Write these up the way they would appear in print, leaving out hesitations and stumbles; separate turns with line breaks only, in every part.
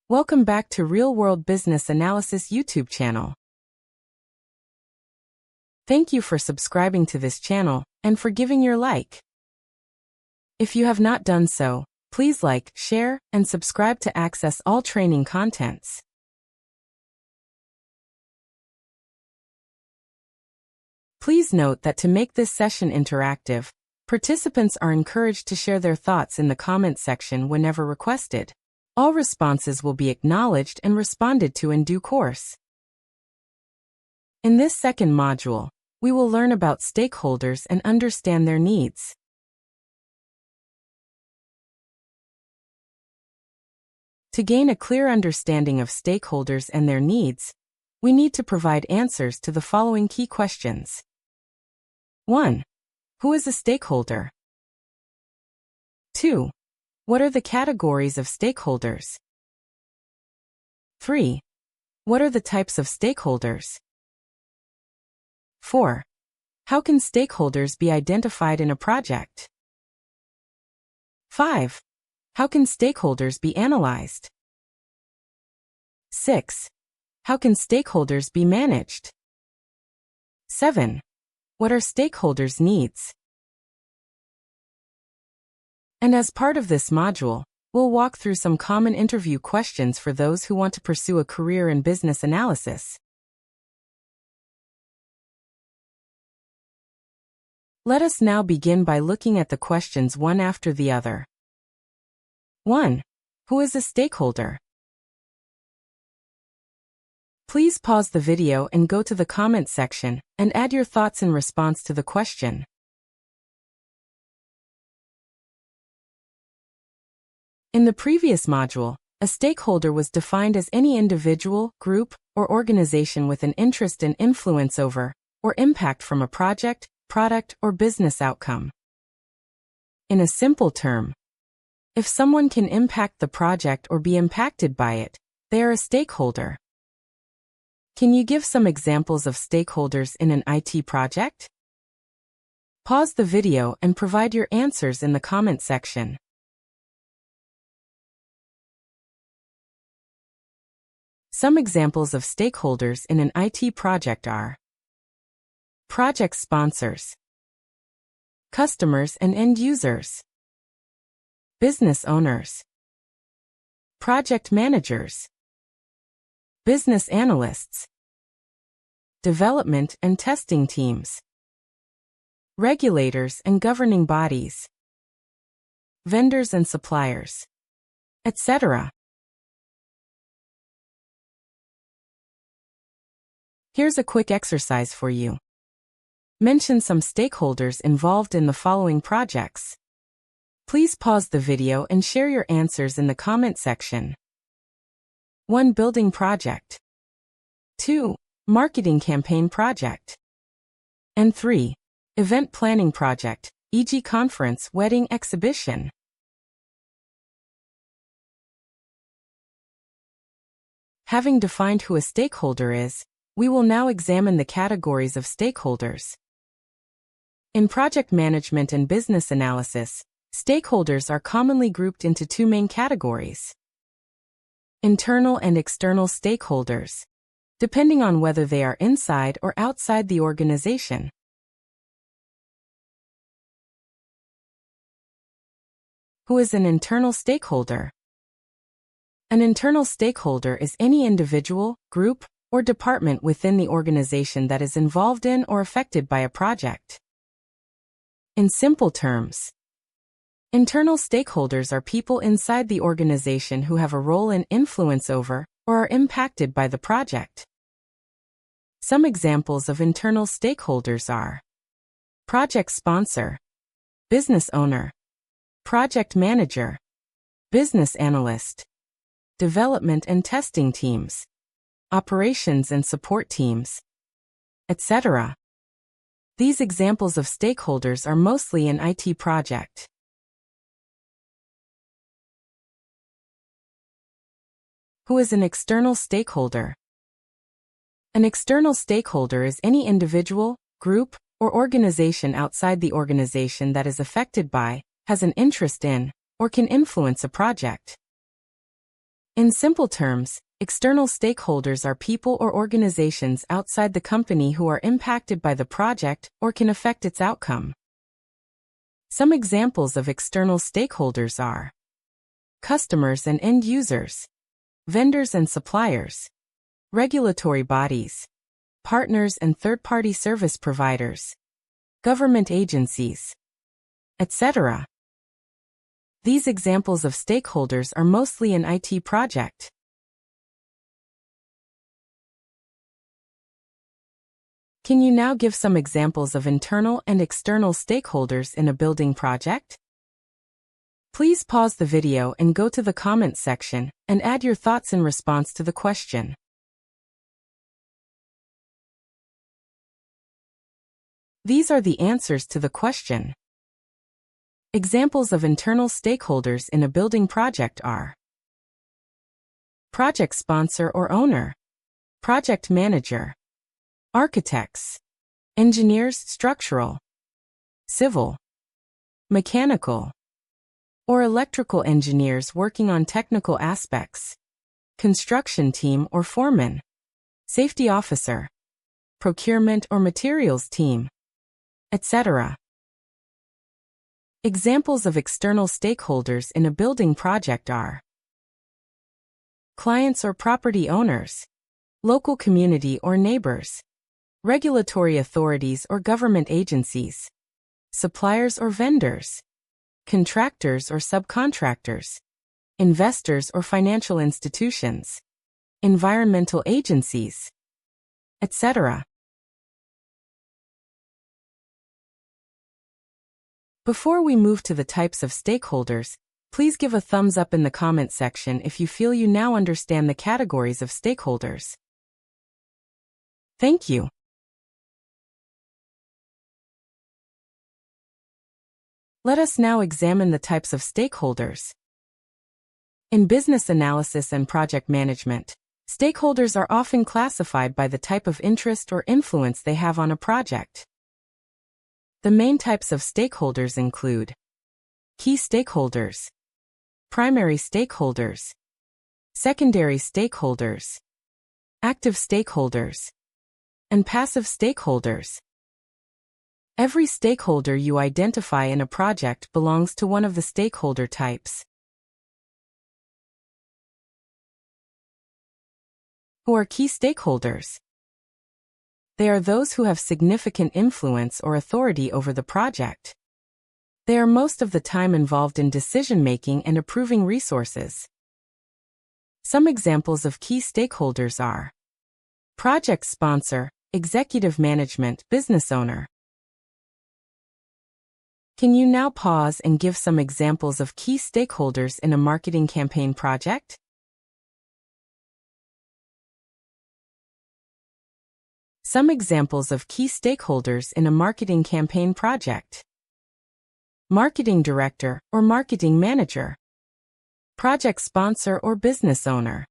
Welcome back to Real World Business Analysis YouTube channel. Thank you for subscribing to this channel and for giving your like. If you have not done so, please like, share, and subscribe to access all training contents. Please note that to make this session interactive, participants are encouraged to share their thoughts in the comment section whenever requested. All responses will be acknowledged and responded to in due course. In this second module, we will learn about stakeholders and understand their needs. To gain a clear understanding of stakeholders and their needs, we need to provide answers to the following key questions. 1. Who is a stakeholder? 2. What are the categories of stakeholders? 3. What are the types of stakeholders? 4. How can stakeholders be identified in a project? 5. How can stakeholders be analyzed? 6. How can stakeholders be managed? 7. What are stakeholders' needs? And as part of this module, we'll walk through some common interview questions for those who want to pursue a career in business analysis. Let us now begin by looking at the questions one after the other. 1. Who is a stakeholder? Please pause the video and go to the comment section and add your thoughts in response to the question. In the previous module, a stakeholder was defined as any individual, group, or organization with an interest and influence over, or impact from a project, product, or business outcome. In a simple term, if someone can impact the project or be impacted by it, they are a stakeholder. Can you give some examples of stakeholders in an IT project? Pause the video and provide your answers in the comment section. Some examples of stakeholders in an IT project are project sponsors, customers and end users, business owners, project managers, business analysts, development and testing teams, regulators and governing bodies, vendors and suppliers, etc. Here's a quick exercise for you. Mention some stakeholders involved in the following projects. Please pause the video and share your answers in the comment section. 1. Building project. 2. Marketing campaign project. And 3. Event planning project, e.g. conference, wedding, exhibition. Having defined who a stakeholder is, we will now examine the categories of stakeholders. In project management and business analysis, stakeholders are commonly grouped into two main categories: internal and external stakeholders, depending on whether they are inside or outside the organization. Who is an internal stakeholder? An internal stakeholder is any individual, group, or department within the organization that is involved in or affected by a project. In simple terms, internal stakeholders are people inside the organization who have a role and influence over, or are impacted by the project. Some examples of internal stakeholders are project sponsor, business owner, project manager, business analyst, development and testing teams, operations and support teams, etc. These examples of stakeholders are mostly in IT project. Who is an external stakeholder? An external stakeholder is any individual, group, or organization outside the organization that is affected by, has an interest in, or can influence a project. In simple terms, external stakeholders are people or organizations outside the company who are impacted by the project or can affect its outcome. Some examples of external stakeholders are customers and end users, vendors and suppliers, regulatory bodies, partners and third-party service providers, government agencies, etc. These examples of stakeholders are mostly an IT project. Can you now give some examples of internal and external stakeholders in a building project? Please pause the video and go to the comments section and add your thoughts in response to the question. These are the answers to the question. Examples of internal stakeholders in a building project are project sponsor or owner, project manager, architects, engineers, structural, civil, mechanical, or electrical engineers working on technical aspects, construction team or foreman, safety officer, procurement or materials team, etc. Examples of external stakeholders in a building project are clients or property owners, local community or neighbors, regulatory authorities or government agencies, suppliers or vendors, contractors or subcontractors, investors or financial institutions, environmental agencies, etc. Before we move to the types of stakeholders, please give a thumbs up in the comment section if you feel you now understand the categories of stakeholders. Thank you. Let us now examine the types of stakeholders. In business analysis and project management, stakeholders are often classified by the type of interest or influence they have on a project. The main types of stakeholders include key stakeholders, primary stakeholders, secondary stakeholders, active stakeholders, and passive stakeholders. Every stakeholder you identify in a project belongs to one of the stakeholder types. Who are key stakeholders? They are those who have significant influence or authority over the project. They are most of the time involved in decision-making and approving resources. Some examples of key stakeholders are project sponsor, executive management, business owner. Can you now pause and give some examples of key stakeholders in a marketing campaign project? Some examples of key stakeholders in a marketing campaign project. Marketing director or marketing manager. Project sponsor or business owner.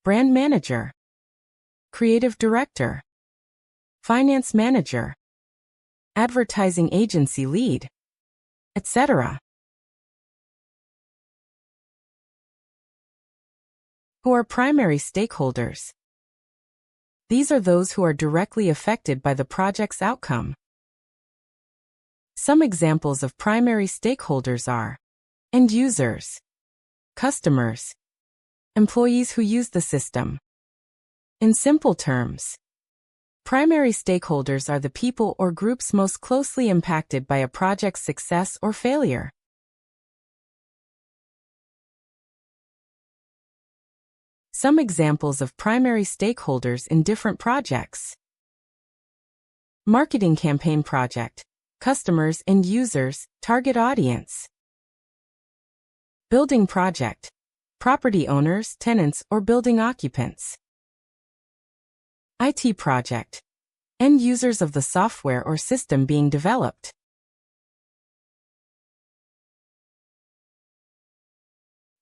Brand manager. Creative director. Finance manager. Advertising agency lead, etc. Who are primary stakeholders? These are those who are directly affected by the project's outcome. Some examples of primary stakeholders are end users, customers, employees who use the system. In simple terms, primary stakeholders are the people or groups most closely impacted by a project's success or failure. Some examples of primary stakeholders in different projects. Marketing campaign project, customers, end users, target audience. Building project, property owners, tenants, or building occupants. IT project, end users of the software or system being developed.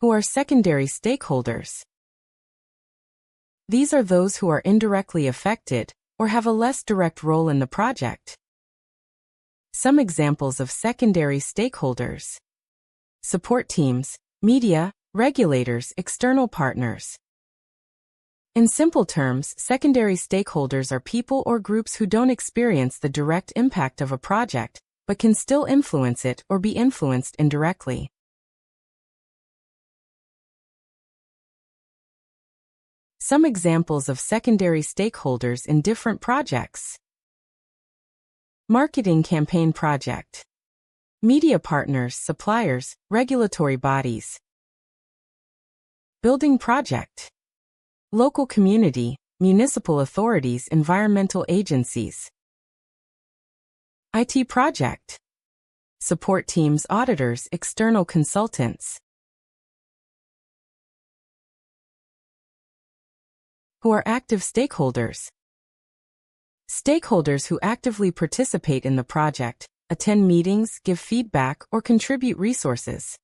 Who are secondary stakeholders? These are those who are indirectly affected or have a less direct role in the project. Some examples of secondary stakeholders: support teams, media, regulators, external partners. In simple terms, secondary stakeholders are people or groups who don't experience the direct impact of a project, but can still influence it or be influenced indirectly. Some examples of secondary stakeholders in different projects. Marketing campaign project. Media partners, suppliers, regulatory bodies. Building project. Local community, municipal authorities, environmental agencies. IT project. Support teams, auditors, external consultants. Who are active stakeholders? Stakeholders who actively participate in the project, attend meetings, give feedback, or contribute resources.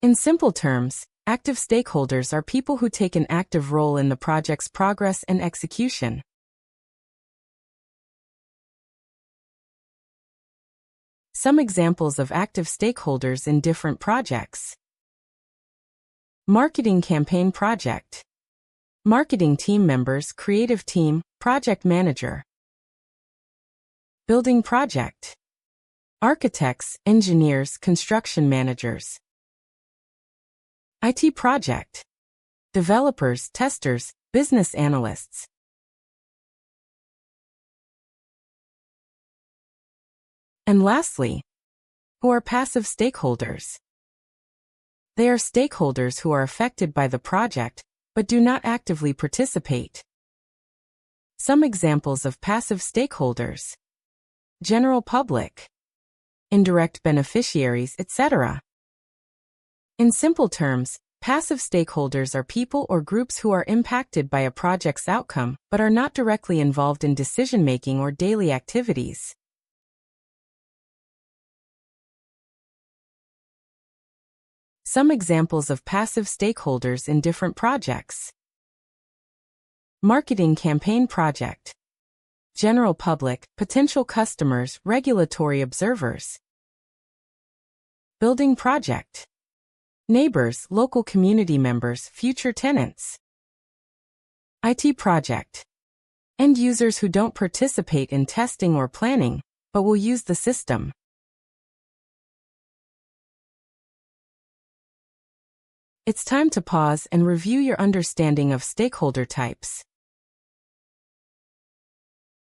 In simple terms, active stakeholders are people who take an active role in the project's progress and execution. Some examples of active stakeholders in different projects. Marketing campaign project. Marketing team members, creative team, project manager. Building project. Architects, engineers, construction managers. IT project. Developers, testers, business analysts. And lastly, who are passive stakeholders? They are stakeholders who are affected by the project, but do not actively participate. Some examples of passive stakeholders: general public, indirect beneficiaries, etc. In simple terms, passive stakeholders are people or groups who are impacted by a project's outcome but are not directly involved in decision-making or daily activities. Some examples of passive stakeholders in different projects. Marketing campaign project. General public, potential customers, regulatory observers. Building project. Neighbors, local community members, future tenants. IT project. End users who don't participate in testing or planning, but will use the system. It's time to pause and review your understanding of stakeholder types.